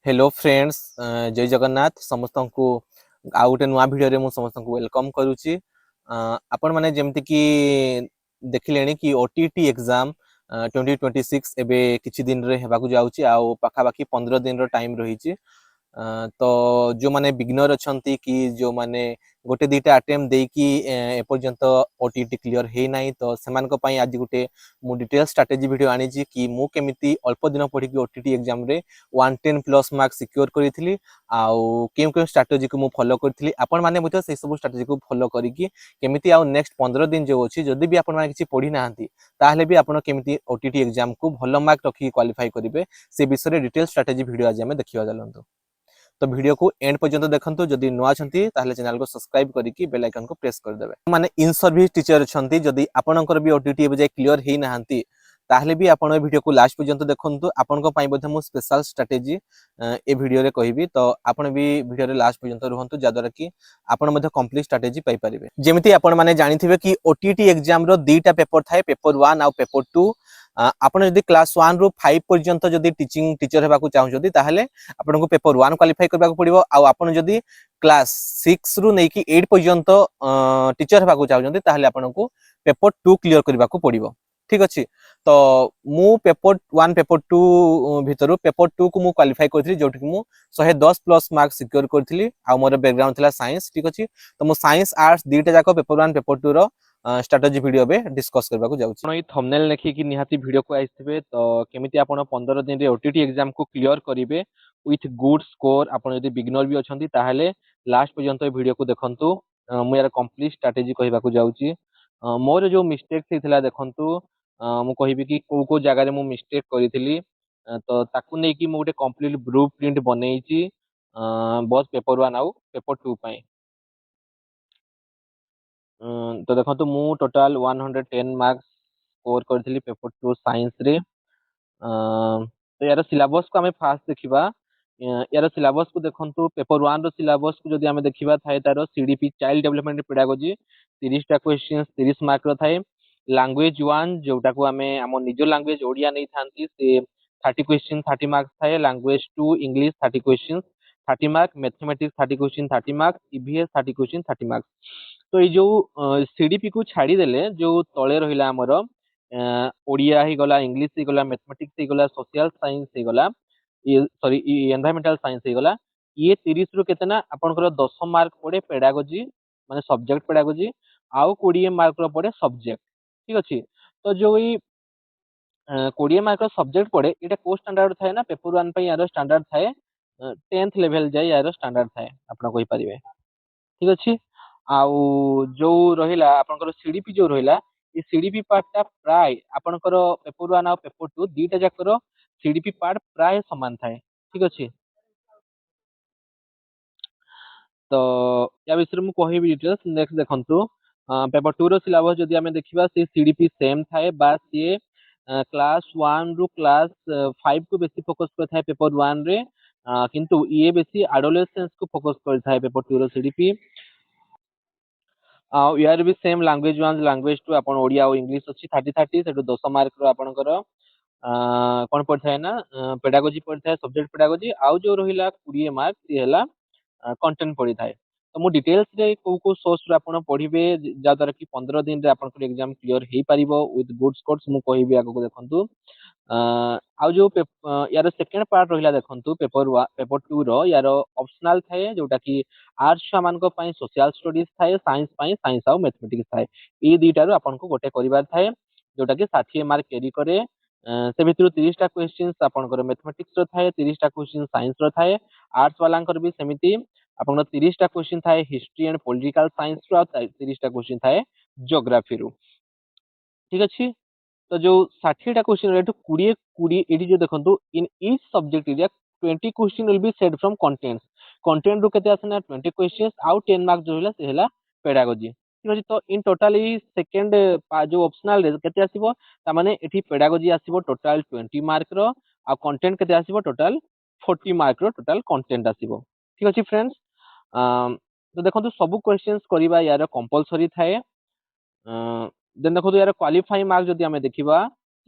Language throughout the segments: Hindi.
हेलो फ्रेंड्स, जय जगन्नाथ समस्त को आउ गोटे नुआ भिडियो मु समस्त को वेलकम करुच्ची। आपण माने जेमति कि देखिले कि ओटीटी एग्जाम 2026 एबे किछि दिन रे हेबाकू जाउची आउ पाखापाखि 15 दिन रो टाइम रही। तो जो माने बिगनर अछंती कि जो माने गोटे दीटा अटेम्प्ट देकी एपर्यंत ओटीटी क्लियर हे नाही तो सेमान को पई आज गोटे मु डिटेल स्ट्रेटजी वीडियो आनी छी कि मु केमिति अल्प दिन पढ़ी कि ओटीटी एग्जाम रे 110 प्लस मार्क सिक्योर करिथिली आउ केम केम स्ट्रेटजी को मु फॉलो करथिली। आपण माने मते से सब स्ट्रेटजी को फॉलो करिकि केमिति आउ नेक्स्ट 15 दिन जो अछि जदी भी आपण माने किछि पढ़ी नाहंती ताहले भी आपण केमिति ओटीटी एग्जाम को भलो मार्क रखि क्वालिफाई करिवे से विषय रे डिटेल स्ट्रेटजी वीडियो आज हमें देखिवा चलंतु। तो वीडियो को एंड पर्यंत देखंतु। जदि नुआ छंती ताहले चैनल को सब्सक्राइब करिकि बेल आइकन को प्रेस कर देबे। माने इन सर्विस टीचर छंती जदि आपनकर भी ओटीटी एबे जाय क्लियर हेई नाहंती ताहले भी आपण वीडियो को लास्ट पर्यंत देखंतु। आपण को पई बधे मु स्पेशल स्ट्रेटजी ए वीडियो रे कहिबी तो आपण भी वीडियो रे लास्ट पर्यंत रहंतु जादरा कि आपण मधे कंप्लीट स्ट्रेटजी पाई परिबे। जेमिति आपण माने जानिथिबे कि ओटीटी एग्जाम रो दीटा पेपर थाए, पेपर 1 आ पेपर 2। आपण जदि क्लास 1 रु 5 पर्यंत जदि टीचिंग टीचर हेबाकू चाहउछथि ताहले आपनको पेपर 1 क्वालिफाई करबाकू पड़िबो। आ आपण जदि क्लास 6 रु नेकी 8 पर्यंत टीचर हेबाकू चाहउछथि ताहले आपनको पेपर 2 क्लियर करबाकू पड़िबो। ठीक अछि। तो मु पेपर 1 पेपर 2 भितरु पेपर 2 को मु क्वालिफाई करथि जोठी मु 110 प्लस मार्क सिक्योर करथिली। आ मोर बैकग्राउंड थिला साइंस। ठीक अछि। तो मु साइंस आर्ट्स दीटा जाको पेपर 1 पेपर 2 रो स्ट्रेटजी वीडियो बे डिस्कस करबाकू जाउछि। आपण ई थंबनेल देखि कि निहाती वीडियो को आइथिबे तो केमिति आपण 15 दिन रे ओटीटी एग्जाम को क्लियर करिवे विथ गुड स्कोर। आपण यदि बिगिनर भी अछंती ताहले लास्ट पर्यंत वीडियो को देखंतु। मु यार कंप्लीट स्ट्रेटजी कहबाकू जाउछि। मोर जो मिस्टेक थिला देखंतु, मु कहिबी कि को जगह रे मु मिस्टेक करिथिली तो ताकू नै कि मु गोटे कंप्लीट ब्लूप्रिंट बनेइछि बस पेपर 1 आउ पेपर 2 पई। तो देखो मु टोटल 110 मार्क्स स्कोर करथिली पेपर 2 साइंस रे। तो यार सिलेबस को हमें फास्ट देखिबा। यार सिलेबस को देखंतु पेपर 1 रो सिलेबस को जदि हमें देखिबा थाए तारो सीडीपी चाइल्ड डेवलपमेंट पेडागोजी 30 टा क्वेश्चंस 30 मार्क रो थाए। लैंग्वेज 1 जोटा को हमें हम निजो लैंग्वेज ओडिया नै थांती से 30 क्वेश्चन 30 मार्क्स थाए। Language 2 English 30 questions 30 mark. Mathematics 30 question 30 marks. EVS 30 question 30 marks. तो ये जो सीडीपी को छाड़ी देले जो तले रहिला हमर ओडिया ही गला, इंग्लिश ही गला, मैथमेटिक्स ही गला, सोशल साइंस ही गला, ये सॉरी एनवायरमेंटल साइंस ही गला। ये 30 रु केतना आपनकर 10 मार्क पड़े पेडागोजी माने सब्जेक्ट पेडागोजी आउ 20 मार्क रो पड़े सब्जेक्ट। ठीक अछि। तो जो ई 20 मार्क रो सब्जेक्ट पड़े एटा को स्टैंडर्ड थाए ना पेपर 1 पे यार स्टैंडर्ड थाए 10th लेवल जाय यार स्टैंडर्ड थाए आपण कहि परिबे। ठीक अछि। आउ जो रहिला आपनकर सीडीपी जो रहिला ये सीडीपी पार्ट टा प्राय आपनकर पेपर 1 आ पेपर 2 दीटा जाकर सीडीपी पार्ट प्राय समान थाए। ठीक अछि। तो या विषय मु कहिबी डिटेल्स नेक्स्ट देखंतु। पेपर 2 रो सिलेबस जदि हमें देखिबा से सीडीपी सेम थाए बास ये क्लास 1 रु क्लास 5 को बेसी फोकस कर थाए पेपर 1 रे। किंतु ये बेसी एडोलेसेंस को फोकस कर थाए पेपर 2 रो सीडीपी। यार भी सेम लैंग्वेज 1 लैंग्वेज 2 आपण ओडिया और इंग्लिश अछि 30 30 सेटु 10 मार्क रो आपनकर कोन पड़थाय ना पेडागोजी पड़थाय सब्जेक्ट पेडागोजी आउ जो रहिला 20 मार्क सी हला कंटेंट पड़ी थाए। तो मु डिटेल्स रे को सोर्स रे आपण पढिबे जा द्वारा कि 15 दिन रे आपन एग्जाम क्लियर हेई परिबो विथ गुड स्कोर्स मु कहिबी आगो को देखंतु। आउ जो यार सेकंड पार्ट रहिला देखंतु पेपर 2 रो यार ऑप्शनल थाए जोटा कि आर्ट्स मान को पई सोशल स्टडीज थाए, साइंस पई साइंस आउ मैथमेटिक्स थाए। ई दीटा रो आपन को गोटे करिवार थाए जोटा कि 60 मार्क कैरी करे। से भितरु 30 टा क्वेश्चंस आपनकर मैथमेटिक्स रो थाए, 30 टा क्वेश्चन साइंस रो थाए। आर्ट्स वालांकर भी सेमिति आपन 30 टा क्वेश्चन थाए हिस्ट्री एंड पॉलिटिकल साइंस रो, 30 टा क्वेश्चन थाए ज्योग्राफी रो। ठीक अछि। तो जो 60 टा क्वेश्चन रेटू 20 20 एडी जो देखंतु in each subject area 20 question will be set from contents. Content रो केते आसना 20 क्वेश्चंस आउ 10 मार्क जो होला से होला पेडागोजी। ठीक अछि। तो इन टोटल ई सेकंड जो ऑप्शनल रे केते आसीबो ता माने एठी पेडागोजी आसीबो टोटल 20 मार्क रो आ कंटेंट केते आसीबो टोटल 40 मार्क रो टोटल कंटेंट आसीबो। ठीक अछि फ्रेंड्स। तो देखंतु सब क्वेश्चंस करिबा यार कंपलसरी थाए। देन देखो यार क्वालिफाई मार्क जदि हमें देखिबा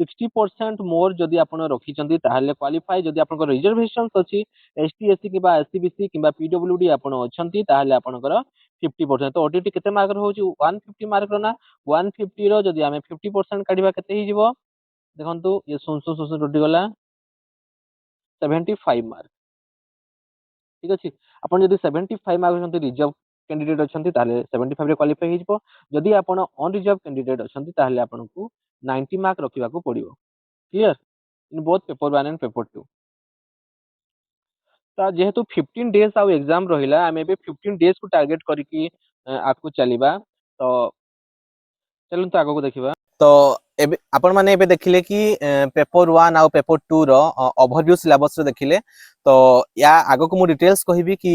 60% मोर जदि आपण रखिचंती ताहले क्वालिफाई, जदि आपनकर रिजर्वेशंस अछि एसटी एससी किबा एससीबीसी किबा पीडब्ल्यूडी आपण अछंती ताहले आपनकर 50%। तो ओटीटी केते मार्क होची 150 मार्क ना 150 रो जदि आमे 50% काढिबा केते हि जीवो देखंतु ये सुन सुन टुटी गला 75 मार्क। ठीक अछि आपण जदि 75 मार्क रखिचंती रिजर्व कैंडिडेट अछंती ताहले 75 रे क्वालिफाई हि जीवो। जदि आपण अनरिजर्व कैंडिडेट अछंती ताहले आपनकु 90 मार्क रखिबा को पड़िबो। Clear in both paper 1 and paper 2। तो जेहेतु 15 डेज आउ एग्जाम रहिला आमे बे 15 डेज को टारगेट करिकी आगु चलिबा। तो चलନ୍ତୁ आगକୁ ଦେଖିବା। तो एबे आपण माने एबे देखिले कि पेपर 1 आउ पेपर 2 रो ओवरव्यू सिलेबस रो देखिले। तो या आगको मु डिटेल्स कहिबी कि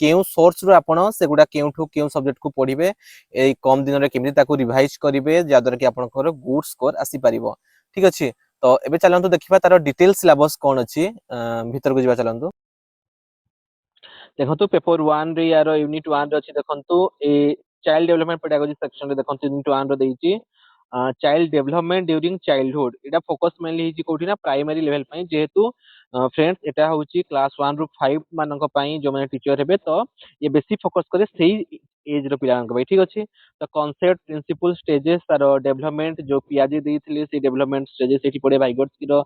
केउ सोर्स रो आपण सेगुडा केउठु केउ सब्जेक्ट को पढिबे ए कम दिन रे केमि ताको रिवाइज करिवे जादर कि आपनकर गुड स्कोर आसी परिबो। ठीक अछि तो एबे चलंतु देखिबा तारो डिटेल सिलेबस कोन अछि भीतर को जिबा चलंतु। देखंतु पेपर 1 रे यार यूनिट 1 रे अछि देखंतु a child development pedagogy section रे देखंतु यूनिट 1 रो देइची चाइल्ड डेवलपमेंट ड्यूरिंग चाइल्डहुड। एटा फोकस मेनली हिची कोठी ना प्राइमरी लेवल पई जेहेतु फ्रेंड्स एटा होची क्लास 1 रु 5 मानक पई जो माने टीचर हेबे। तो ये बेसी फोकस करे सेही एज रो पिलांक पई। ठीक अछि तो कांसेप्ट प्रिंसिपल स्टेजेस तार डेवलपमेंट जो पियाजी देइथिले से डेवलपमेंट स्टेजेस एठी पड़े भाइगोट्स रो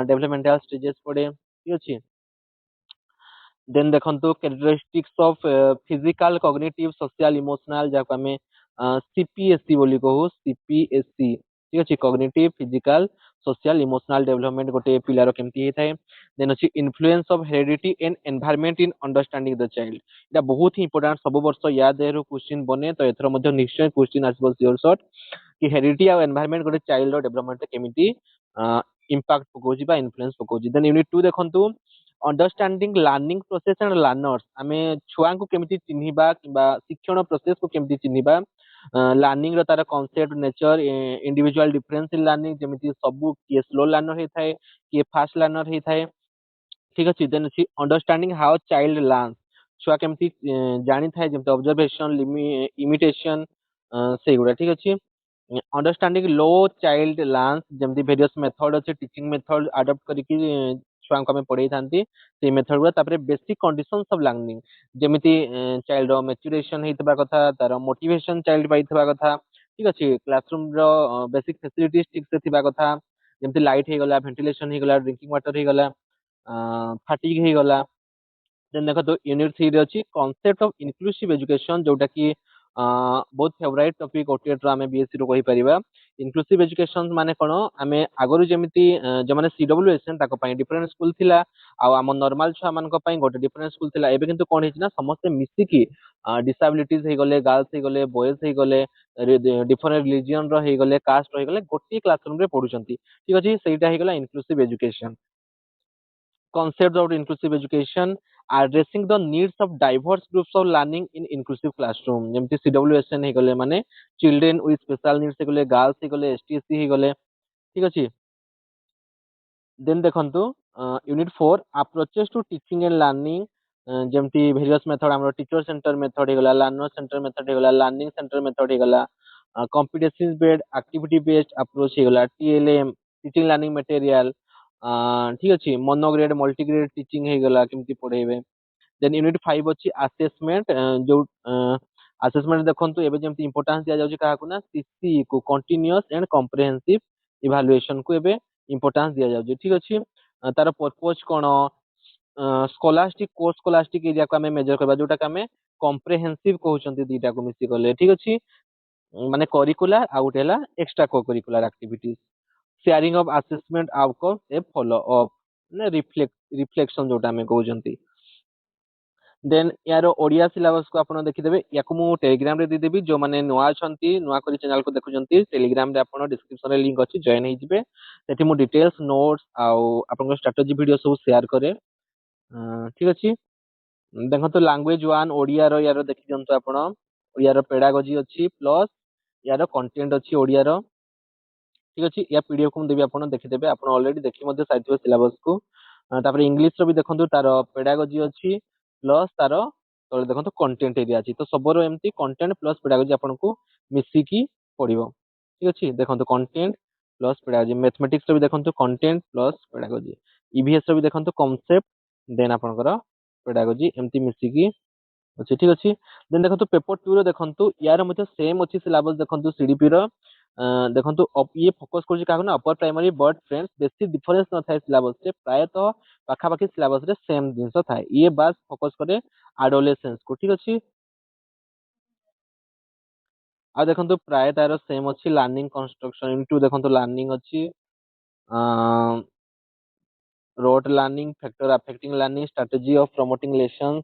डेवलपमेंटल स्टेजेस पड़े। ठीक अछि देन देखंतु characteristics of physical cognitive social emotional जाको हमें सीपीएससी बोली कहू सीपीएससी। ठीक अछि cognitive physical social emotional development गोटे पिलार केमती हे थाए। देन अछि influence of heredity and environment in understanding the child. एटा बहुत ही इंपोर्टेंट सब वर्ष याद हेरु क्वेश्चन बने। तो एथरो मध्ये निश्चय क्वेश्चन आसीबो सियोर शॉर्ट कि हेरिडिटी आ एनवायरनमेंट गोटे चाइल्ड रो डेवलपमेंट केमिति इंपैक्ट पकोजी बा इन्फ्लुएंस पकोजी। देन यूनिट 2 देखंतु understanding learning process and learners. आमे छुआ को केमिति चिन्हिबा किबा शिक्षण प्रोसेस को केमिति चिन्हिबा लर्निंग रो तार concept nature individual difference in learning जेमिति सबु के स्लो लर्नर हे थाए के फास्ट लर्नर हे थाए। ठीक अछि देन अछि अंडरस्टैंडिंग हाउ चाइल्ड लर्न। छुआ केमिति जानि थाए जेमिति ऑब्जर्वेशन इमिटेशन सेगुडा। ठीक अछि अंडरस्टैंडिंग लो चाइल्ड लर्न जेमिति वेरियस मेथड अछि टीचिंग मेथड अडॉप्ट करिकि छुआ को हमें पढ़ाई थांती से मेथड गुडा। तापरे बेसिक कंडीशंस ऑफ लर्निंग जेमिति चाइल्ड रो मैच्योरेशन हेतबा कथा तार मोटिवेशन चाइल्ड पाइथबा कथा। ठीक अछि क्लासरूम रो बेसिक फैसिलिटीज ठीक से थिबा कथा जेमिति लाइट हे गला वेंटिलेशन हे गला ड्रिंकिंग वाटर हे गला फैटिग हे गला। देन देखो तो यूनिट 3 रे अछि कांसेप्ट ऑफ इंक्लूसिव एजुकेशन जोटा कि बहुत फेवरेट टॉपिक ओटीएट रो हमें बीएससी रो कहि परिबा। इंक्लूसिव एजुकेशन माने कोन हमें आगरु जेमिति जो माने सीडब्ल्यूएसएन ताको पई डिफरेंट स्कूल थिला आ हम नॉर्मल छुआ मान को पई गोटे डिफरेंट स्कूल थिला। एबे किंतु कोन हिच ना समस्त मिसी की डिसेबिलिटीज हे गले गर्ल्स हे गले बॉयज हे गले डिफरेंट रिलीजन रो हे गले कास्ट रो हे गले गोटे क्लासरूम रे पढुचंती। ठीक अछि सेटा हे गला inclusive education. Concepts of inclusive education addressing the needs of diverse groups of learning in inclusive classroom जेमति CWSN हे गले माने children with special needs हे गले girls हे गले STC हे गले। ठीक अछि देन देखंतु unit 4 approaches to teaching and learning जेमति वेरियस मेथड हमरो टीचर सेंटर मेथड हे गला लर्नर सेंटर मेथड हे गला लर्निंग सेंटर मेथड हे गला competency based activity based approach हे गला TLM टीचिंग लर्निंग मटेरियल। ठीक अछि मोनोग्रेड मल्टीग्रेड टीचिंग हे गला केमति पढेबे। देन यूनिट 5 अछि असेसमेंट जो असेसमेंट देखंतु एबे जेमति इंपोर्टेंस दिया जाउची काहा को ना सीसी को कंटीन्यूअस एंड कॉम्प्रिहेंसिव इवैल्यूएशन को एबे इंपोर्टेंस दिया जाउची। ठीक अछि तार पर्पस कोन स्कोलास्टिक को स्कोलास्टिक एरिया को हमें मेजर करबा जोटा का हमें कॉम्प्रिहेंसिव कहउचंती दीटा को मिसी गले। ठीक अछि माने करिकुलर आ उटेला एक्स्ट्रा को curricular activities sharing of assessment outcome A follow up ने रिफ्लेक्शन जोटा हमें कहउचंती। देन यार ओडिया सिलेबस को आपण देखि देबे याकु मु टेलीग्राम रे दे देबी जो माने नुआ छंती नुआ करी चैनल को देखुचंती टेलीग्राम रे आपण डिस्क्रिप्शन रे लिंक अछि जॉइन हे जिवे सेठी मु डिटेल्स नोट्स आउ आपण को स्ट्रेटजी वीडियो सब शेयर करे। ठीक अछि देखंतु लैंग्वेज 1 ओडिया रो यार देखि जंतु आपण ओडिया रो पेडागोजी अछि प्लस यार कंटेंट अछि ओडिया रो। ठीक अछि या पीडीएफ को देबी आपण देखि देबे आपण ऑलरेडी देखि मध्ये साइथिबे सिलेबस को। तापर इंग्लिश रो भी देखंतु तार पेडागोजी अछि प्लस तार तो देखंतु कंटेंट एरिया अछि तो सबरो एम्ति कंटेंट प्लस पेडागोजी आपण को मिसी की पडिबो। ठीक अछि देखंतु कंटेंट प्लस पेडागोजी मैथमेटिक्स भी देखंतु कंटेंट प्लस पेडागोजी ईवीएस भी देखंतु कांसेप्ट देन आपनकर पेडागोजी एमती मिसिकी अच्छे ठीक अच्छे देन देखो पेपर 2 रो देखो यार मध्य सेम अच्छी सिलेबस देखो सीडीपी रो देखो ये फोकस कर अपर प्राइमरी बट फ्रेंड्स बेसी डिफरेंस न थाए सिलेबस से प्रायतः पाखापाखि सिलेबस रे सेम जिनस थाए ये बास फोकस करे एडोलेसेंस को ठीक अच्छे आ देखो प्राय तार सेम अच्छी लर्निंग कंस्ट्रक्शन इनटू देखो लर्निंग अच्छी rote learning factor affecting learning strategy of promoting lesson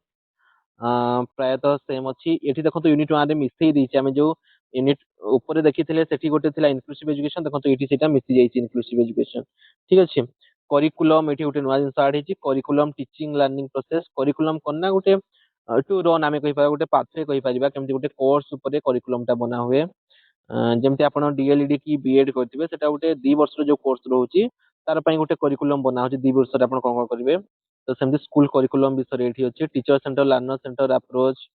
प्रायतः सेम अच्छी ये देखो यूनिट 1 रे मिसई देछि आमे जो यूनिट ऊपर देखिथिले सेठी गोटे थिला इनक्लूसिव एजुकेशन देखो एठी सेटा मिसई जाइछि इनक्लूसिव एजुकेशन ठीक अछि करिकुलम एठी गोटे नवा जिंस आड हेछि curriculum teaching learning process curriculum कोना गोटे टू रन आमे कहि पारा गोटे पाथवे कहि परिबा केमति गोटे कोर्स ऊपर करिकुलम टा बना हुए जेमति आपण डीएलईडी की बीएड करथिबे सेटा गोटे 2 वर्ष रो जो कोर्स रहउछि तार पई गोटे करिकुलम बना होछि 2 वर्ष रे आपण कोन करिवे तो सेमती स्कूल करिकुलम विषय एठी अछि teacher centre learner centre approach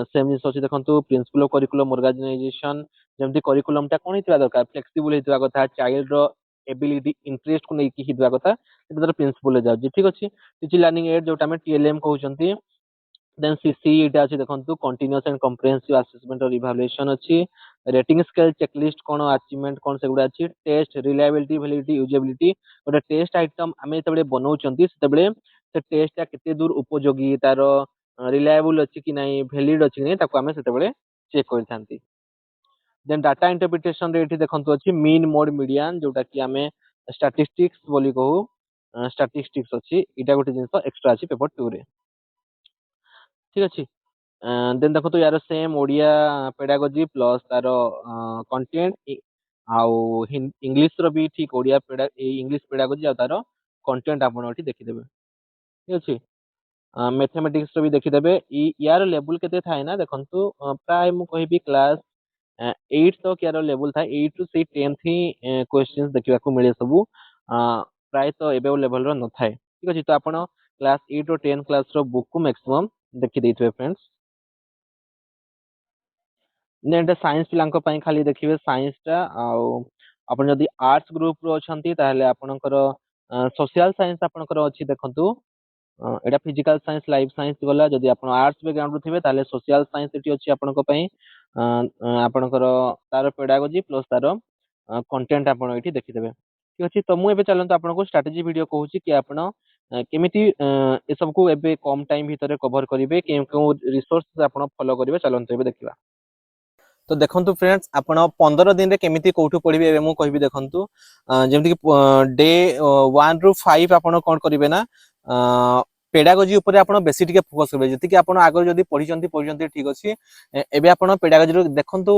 same जिस अछि देखंतु प्रिंसिपल करिकुलम ऑर्गेनाइजेशन जेमती करिकुलम टा कोन हितबा दरकार फ्लेक्सिबल हितबा कथा चाइल्ड रो एबिलिटी इंटरेस्ट को नै कि हितबा कथा सेटा प्रिंसिपल ले जाउछि ठीक अछि टीचिंग लर्निंग एड जोटा में टीएलएम कहउछंती देन सीसी इटा अछि देखंतु कंटीन्यूअस एंड कॉम्प्रिहेंसिव असेसमेंट और इवैल्यूएशन अछि रेटिंग स्केल चेकलिस्ट कोन अचीवमेंट कोन सेगुडा अछि टेस्ट रिलायबिलिटी वैलिडिटी यूजेबिलिटी गोटे टेस्ट आइटम आमे तबले बनाउछंती सेतबले से टेस्ट टा केते दूर उपयोगी तार रिलायबल अछि कि नै वैलिड अछि कि नै ताको आमे सेतबले चेक करथांती देन डाटा इंटरप्रिटेशन रे एठी देखंतु अछि मीन मोड मीडियन जोटा कि आमे स्टैटिस्टिक्स बोली कहू स्टैटिस्टिक्स अछि इटा गोटे जिंस एक्स्ट्रा अछि पेपर 2 रे ठीक अछि देन देखो तो यार सेम ओडिया पेडागोजी प्लस तार कंटेंट आउ इंग्लिश रो भी ठीक ओडिया पेडा इंग्लिश पेडागोजी आ तार कंटेंट आपण एठी देखि देबे ठीक अछि मैथमेटिक्स रो भी देखि देबे यार लेवल केते थाए ना देखंतु प्राय मु कहिबी क्लास 8 तक यार लेवल था 8 टू से 10 ही क्वेश्चंस देखिबा को मिले सब प्राय तो एबे लेवल रो न थाए ठीक अछि तो आपण क्लास 8 और 10 क्लास रो बुक को मैक्सिमम देखि देइथबे फ्रेंड्स नेट साइंस पिलांको पई खाली देखिबे साइंस टा आउ आपण जदी आर्ट्स ग्रुप रो अछंती ताहले आपणकर सोशल साइंस आपणकर अछि देखंतु एटा फिजिकल साइंस लाइफ साइंस गला जदी आपण आर्ट्स बैकग्राउंड रो थिबे ताहले सोशल साइंस एटी अछि आपणको पई आपणकर तार पेडागोजी प्लस तार कंटेंट आपण एटी देखि देबे ठीक अछि तो मु एबे चलंत आपनको स्ट्रेटजी वीडियो कहूची कि आपण केमिति ए सब को एबे कम टाइम भीतर कवर करिवे केउ रिसोर्स आपण फॉलो करिवे चलंत एबे देखिबा तो देखंतु फ्रेंड्स आपण 15 दिन रे केमिति कोठु पढिबे एबे मु कहबी देखंतु जेमति कि डे 1 रु 5 आपण कोन करिवे ना पेडागोजी ऊपर आपण बेसी टिके फोकस करबे जति कि आपण आगर जदी पढिचंती ठीक अछि एबे आपण पेडागोजी रो देखंतु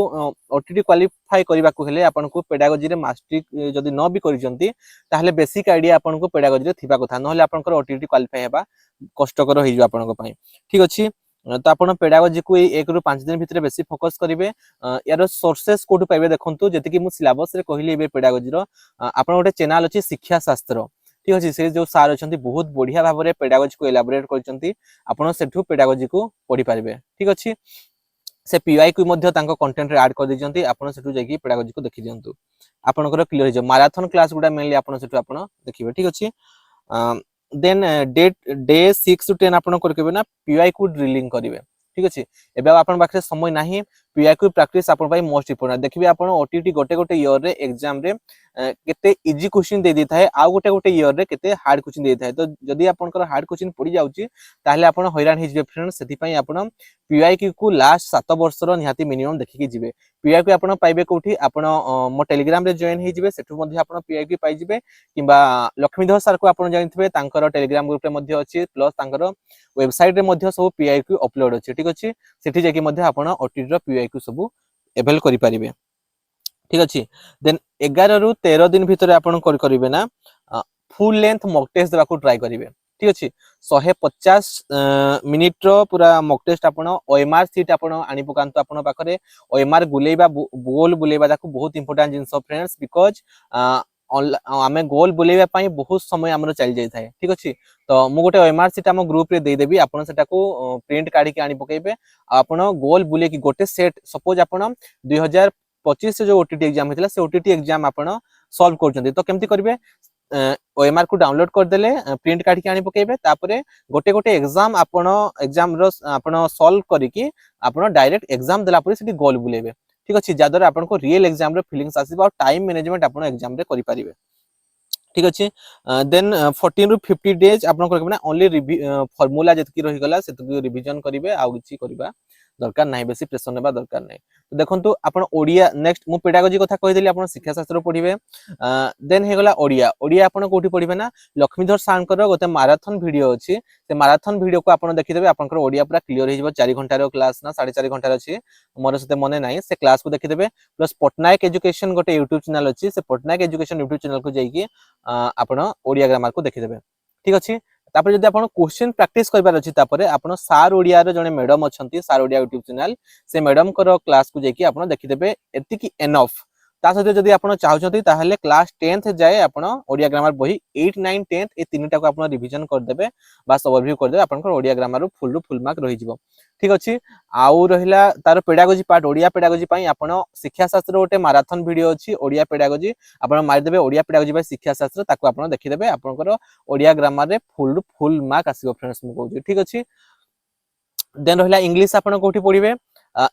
ओटीटी क्वालिफाई करबा को हेले आपण को पेडागोजी रे मास्टरी जदी न भी करिचंती ताहले बेसिक आईडिया आपण को पेडागोजी रे थिबा कथा नहले आपण को ओटीटी क्वालिफाई हेबा कष्टकर होई जो आपण को पई ठीक अछि तो आपण पेडागोजी को 1 रु 5 दिन भितरे बेसी फोकस करिवे यार सोर्सेस कोठु पाइबे देखंतु जति कि मु सिलेबस रे कहली एबे पेडागोजी रो आपण गोटे चैनल अछि शिक्षा शास्त्र ठीक अछि से जो सार अछंती बहुत बढ़िया भाबरे पेडागोजी को एलाबोरेट करचंती आपण सेठु पेडागोजी को पढि पारिबे ठीक अछि से पीआई को मध्ये तांको कंटेंट रे ऐड कर दिजंती आपण सेठु जाकी पेडागोजी को देखि दियंतु आपनकर क्लियर हो मैराथन क्लास गुडा मेनली आपण सेठु आपण देखिबे ठीक अछि देन डे 6 टू 10 आपण करकेबे ना पीआई को ड्रिलिंग करिवे ठीक अछि एबे आपण बाखरे समय नाही पीआई को प्रैक्टिस आपण भाई मोस्ट इंपोर्टेंट देखिबे आपण ओटीटी गोटे ईयर रे एग्जाम रे केते इजी क्वेश्चन दे दी थाए आ गोटे ईयर रे केते हार्ड क्वेश्चन दे थाए तो जदी आपनकर हार्ड क्वेश्चन पड़ी जाउची ताहले आपण हैरान हि जिवे फ्रेंड्स सेति पई आपण पीआई को लास्ट 7 वर्ष रो निहाती मिनिमम देखि कि जिवे पीआई को आपण पाइबे कोठी आपण मो टेलीग्राम रे जॉइन हि जिवे सेठु मध्ये आपण पीआई को पाइ जिवे किबा लक्ष्मीधर सर को आपण जानिथिबे तांकर टेलीग्राम ग्रुप रे मध्ये अछि प्लस तांकर वेबसाइट रे मध्ये सब पीआई को अपलोड अछि ठीक अछि सेठी जेकी मध्ये आपण ओटीटी रो पीआई को सब एवेल करि परिबे ठीक अछि देन 11 रु 13 दिन भितर आपण करिवे ना फुल लेंथ मॉक टेस्ट देबा को ट्राई करिवे ठीक अछि 150 मिनिट रो पूरा मॉक टेस्ट आपण ओएमआर सीट आपण आनी पकांतो आपण पाखरे ओएमआर गुलेबा गोल बुलेबा ताको बहुत इंपोर्टेंट जिंस फ्रेंड्स बिकॉज आमे गोल बुलेबा पई बहुत समय हमरो चल जाय थाए ठीक अछि तो मु गोटे ओएमआर सीट हम ग्रुप रे दे देबी आपण सेटा को प्रिंट काढी के आनी पकेबे आपण गोल बुले की गोटे सेट सपोज आपण 2025 से जो ओटीटी एग्जाम हेतला से ओटीटी एग्जाम आपण सॉल्व करछंती तो केमती करिवे ओएमआर को डाउनलोड कर देले प्रिंट काढी के आनी पकेबे तापरे गोटे गोटे एग्जाम आपण एग्जाम रो आपण सॉल्व करिकि आपण डायरेक्ट एग्जाम देला परे सिटी गोल बुलेबे ठीक अछि जादर आपण को रियल एग्जाम रो फीलिंग्स आसीबा और टाइम मैनेजमेंट आपण एग्जाम रे करि परिबे ठीक अछि देन 14 रु 50 डेज आपण करबे ना ओनली फार्मूला जतकी रहि गला सेतकी रिवीजन करिवे आ किछि करबा दरकार नाही बेसी प्रेशर नेबा दरकार नाही तो देखंतु आपण ओडिया नेक्स्ट मु पेडागोजी कथा कहि देली आपण शिक्षा शास्त्र पढिबे देन हे गला ओडिया ओडिया आपण कोठी पढिबे ना लक्ष्मीधर सांकर गोटे मैराथन वीडियो अछि से मैराथन वीडियो को आपण देखि देबे आपनकर ओडिया पूरा क्लियर हे जबो 4 घंटा रो क्लास ना 4.5 घंटा अछि मोर सते मने नाही से क्लास को देखि देबे प्लस पटनायक एजुकेशन गोटे YouTube चैनल अछि से पटनायक एजुकेशन YouTube चैनल को जाईकी आपण ओडिया ग्रामर को देखि देबे ठीक अछि तापर जदि आपण क्वेश्चन प्रैक्टिस करबार अछि तापर आपण सार ओडिया रो जने मैडम अछंती सार ओडिया YouTube चैनल से मैडम कर क्लास को जाईकी आपण देखि देबे एति की एनफ ता सहित जदि आपण चाहउछंती ताहले क्लास 10th जाय आपण ओडिया ग्रामर बही 8 9 10th ए तीनटा को आपण रिवीजन कर देबे बास ओवरव्यू कर देबे आपण ओडिया ग्रामर रो फुल मार्क रहि जिवो ठीक अछि आउ रहिला तार पेडागोजी पार्ट ओडिया पेडागोजी पई आपण शिक्षा शास्त्र गोटे मैराथन वीडियो अछि ओडिया पेडागोजी आपण मारि देबे ओडिया पेडागोजी पई शिक्षा शास्त्र ताको आपण देखि देबे आपनकर ओडिया ग्रामर रे फुल मार्क आसीबो फ्रेंड्स मु कहू ठीक अछि देन रहिला इंग्लिश आपण कोठी पढिबे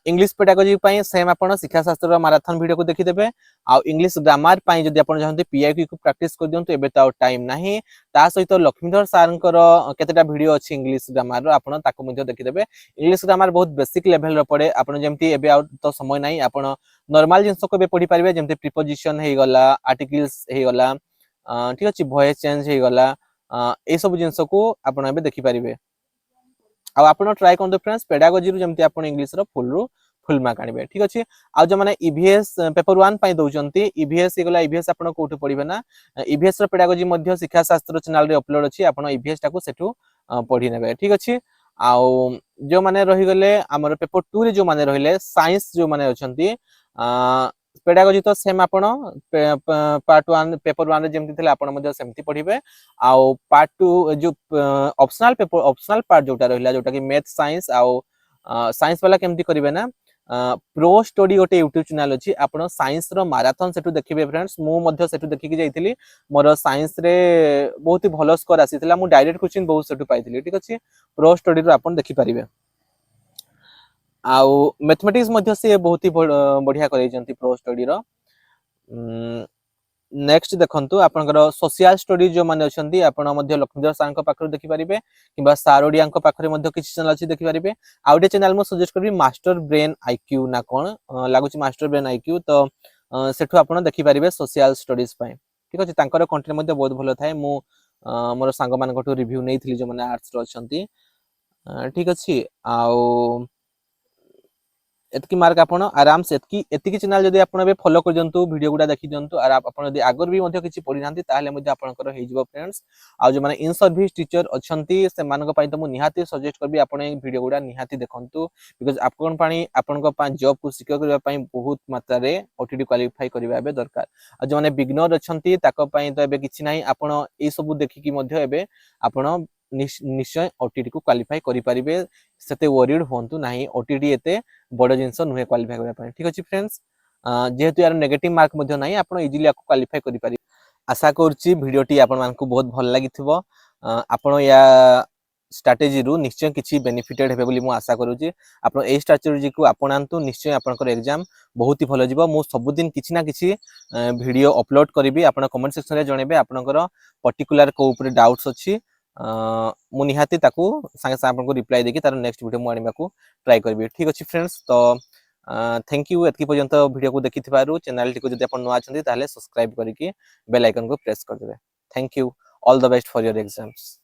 इंग्लिश पेडागोजी पई सेम आपण शिक्षा शास्त्र मैराथन वीडियो को देखि देबे आ इंग्लिश ग्रामर पई जदि आपण चाहते पीआईक्यू को प्रैक्टिस कर दियंतु एबे ता टाइम नाही ता सहित लक्ष्मीधर सारंकर केतेटा वीडियो अछि इंग्लिश ग्रामर रो आपण ताको मध्ये देखि देबे इंग्लिश ग्रामर बहुत बेसिक लेवल रो पड़े आपण जेमति एबे आउट तो समय नाही आपण नॉर्मल जिंस को बे पढि परिबे जेमति प्रीपोजिशन हे गला आर्टिकल्स हे गला ठीक अछि वॉइस चेंज हे गला ए सब जिंस को आपण एबे देखि परिबे आ आपण ट्राई करन फ्रेंड्स पेडागोजी रु जेमति आपण इंग्लिश रो फुल मार्क आनिबे ठीक अछि आ जो माने ईवीएस पेपर 1 पई दोचंती ईवीएस एगला ईवीएस आपण कोठे पढिबे ना ईवीएस रो पेडागोजी मध्ये शिक्षा शास्त्र चैनल रे अपलोड अछि आपण ईवीएस टाको सेठू पढि नेबे ठीक अछि आ जो माने रहि गले हमर पेपर 2 रे जो माने रहिले साइंस जो माने अछंती पेडागोजी तो सेम आपण पार्ट 1 पेपर 1 रे जेमति थिले आपण मध्ये सेमति पढिबे आ पार्ट 2 जो ऑप्शनल पेपर ऑप्शनल पार्ट जोटा रहिला जोटा कि मैथ साइंस आ साइंस वाला केमति करिवे ना प्रो स्टडी गोटे यूट्यूब चैनल अछि आपण साइंस रो मैराथन सेटू देखिबे फ्रेंड्स मु मध्ये सेटू देखि कि जाइथिली मोर साइंस रे बहुत ही भलो स्कोर आसीथिला मु डायरेक्ट क्वेश्चन बहुत सेटू पाइथिली ठीक अछि प्रो स्टडी रो आपण देखि परिबे आउ मैथमेटिक्स मध्ये से बहुत ही बढ़िया करै जंती प्रो स्टडी रो नेक्स्ट देखंतु आपनकर सोशल स्टडी जो माने अछंती आपण मध्ये लक्ष्मीधर सारंक पाखर देखि परिबे किबा सारोडिया को पाखरे मध्ये किछि चैनल अछि देखि परिबे आउटे चैनल मो सजेस्ट करबी मास्टर ब्रेन आईक्यू ना कोन लागुची मास्टर ब्रेन आईक्यू तो सेठु आपण देखि परिबे सोशल स्टडीज पय ठीक अछि तांकर कंटेंट मध्ये बहुत भलो थाए मु मोर सांग मान कोठो रिव्यू नेइथिली जो माने आर्ट्स रो अछंती ठीक अछि आउ एतकी मार्क आपण आराम से एतकी चैनल जदी आपण बे फॉलो कर जंतु वीडियो गुडा देखि जंतु और आपण जदी आगर भी मध्ये किछि पढि नांती ताले मध्ये आपनकर हे जिवो फ्रेंड्स आ जो माने इन सर्विस टीचर अछंती से मानक पई त मु निहाती सजेस्ट करबी आपण ए वीडियो गुडा निहाती देखंतु बिकॉज़ आपन पानी आपनक पा जॉब को सिक्योर करबा पई बहुत मात्रा रे ओटीडी क्वालिफाई करबा बे दरकार आ जो माने बिगनर अछंती ताको पई त एबे किछि नाही आपण ए सब देखि कि मध्ये एबे आपण निश्चय ओटीडी को क्वालिफाई करि परिबे सेते वरीड होंतु नाही ओटीडी एते बड़ जिंस नुहे क्वालिफाई करबा पई ठीक अछि फ्रेंड्स जेहेतु यार नेगेटिव मार्क मध्ये नाही आपण इजीली आको क्वालिफाई करि पारि आशा करछि वीडियो टी आपण मान को बहुत भल लागिथिबो आपण या स्ट्रैटेजी रु निश्चय किछि बेनिफिटेड हेबे बोली मु आशा करूछि आपण ए स्ट्रैटेजी को आपणांतु निश्चय आपनकर एग्जाम बहुत ही भलो जिवो मु सब दिन किछि ना किछि वीडियो अपलोड करबी आपण कमेंट सेक्शन रे जणेबे आपनकर पर्टिकुलर को ऊपर डाउट्स अछि मु निहाती ताकू संगे संगे आपन को रिप्लाई देकी तार नेक्स्ट वीडियो मु आनिबा को ट्राई करबी ठीक अछि फ्रेंड्स तो थैंक यू एतकी पर्यंत वीडियो को देखिथिबारु चैनल टी को जदि आपन नुआ छथि ताले सब्सक्राइब करिकि बेल आइकन को प्रेस कर देबे thank you all the best for your exams.